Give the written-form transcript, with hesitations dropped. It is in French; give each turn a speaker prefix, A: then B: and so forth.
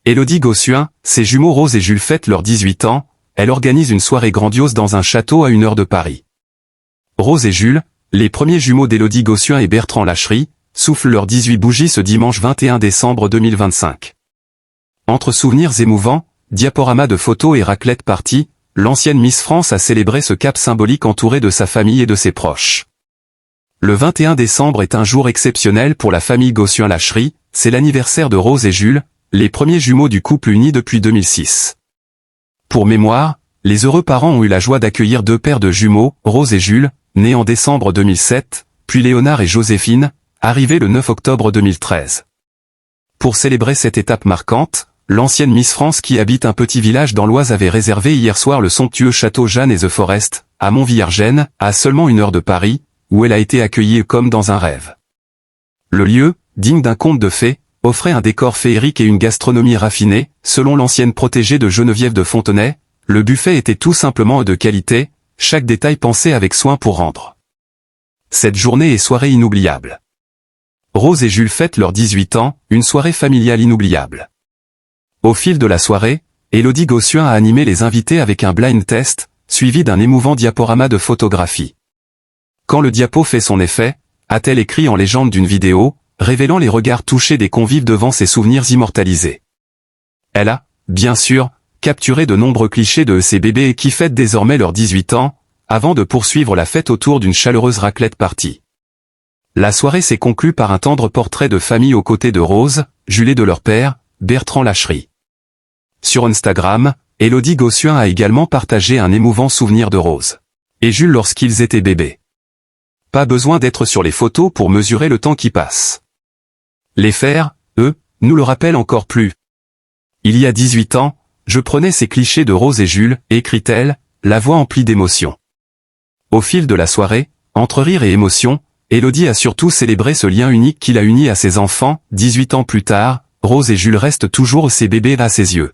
A: Élodie Gossuin, ses jumeaux Rose et Jules fêtent leurs 18 ans, elle organise une soirée grandiose dans un château à 1 heure de Paris. Rose et Jules, les premiers jumeaux d'Élodie Gossuin et Bertrand Lacherie, soufflent leurs 18 bougies ce dimanche 21 décembre 2025. Entre souvenirs émouvants, diaporamas de photos et raclette party, l'ancienne Miss France a célébré ce cap symbolique entourée de sa famille et de ses proches. Le 21 décembre est un jour exceptionnel pour la famille Gossuin-Lacherie, c'est l'anniversaire de Rose et Jules, les premiers jumeaux du couple uni depuis 2006. Pour mémoire, les heureux parents ont eu la joie d'accueillir 2 paires de jumeaux, Rose et Jules, nés en décembre 2007, puis Léonard et Joséphine, arrivés le 9 octobre 2013. Pour célébrer cette étape marquante, l'ancienne Miss France qui habite un petit village dans l'Oise avait réservé hier soir le somptueux château Jeanne et The Forest, à Montvillars-Gênes, à seulement 1 heure de Paris, où elle a été accueillie comme dans un rêve. Le lieu, digne d'un conte de fées, offrait un décor féerique et une gastronomie raffinée, selon l'ancienne protégée de Geneviève de Fontenay, le buffet était tout simplement de qualité, chaque détail pensé avec soin pour rendre cette journée et soirée inoubliable. Rose et Jules fêtent leurs 18 ans, une soirée familiale inoubliable. Au fil de la soirée, Élodie Gossuin a animé les invités avec un blind test, suivi d'un émouvant diaporama de photographie. Quand le diapo fait son effet, a-t-elle écrit en légende d'une vidéo, révélant les regards touchés des convives devant ses souvenirs immortalisés. Elle a, bien sûr, capturé de nombreux clichés de ces bébés qui fêtent désormais leurs 18 ans, avant de poursuivre la fête autour d'une chaleureuse raclette party. La soirée s'est conclue par un tendre portrait de famille aux côtés de Rose, Jules et de leur père, Bertrand Lacherie. Sur Instagram, Élodie Gossuin a également partagé un émouvant souvenir de Rose et Jules lorsqu'ils étaient bébés. Pas besoin d'être sur les photos pour mesurer le temps qui passe. Les faire, eux, nous le rappellent encore plus. Il y a 18 ans, je prenais ces clichés de Rose et Jules, écrit-elle, la voix emplie d'émotion. Au fil de la soirée, entre rire et émotion, Élodie a surtout célébré ce lien unique qui l'a uni à ses enfants. 18 ans plus tard, Rose et Jules restent toujours ses bébés à ses yeux.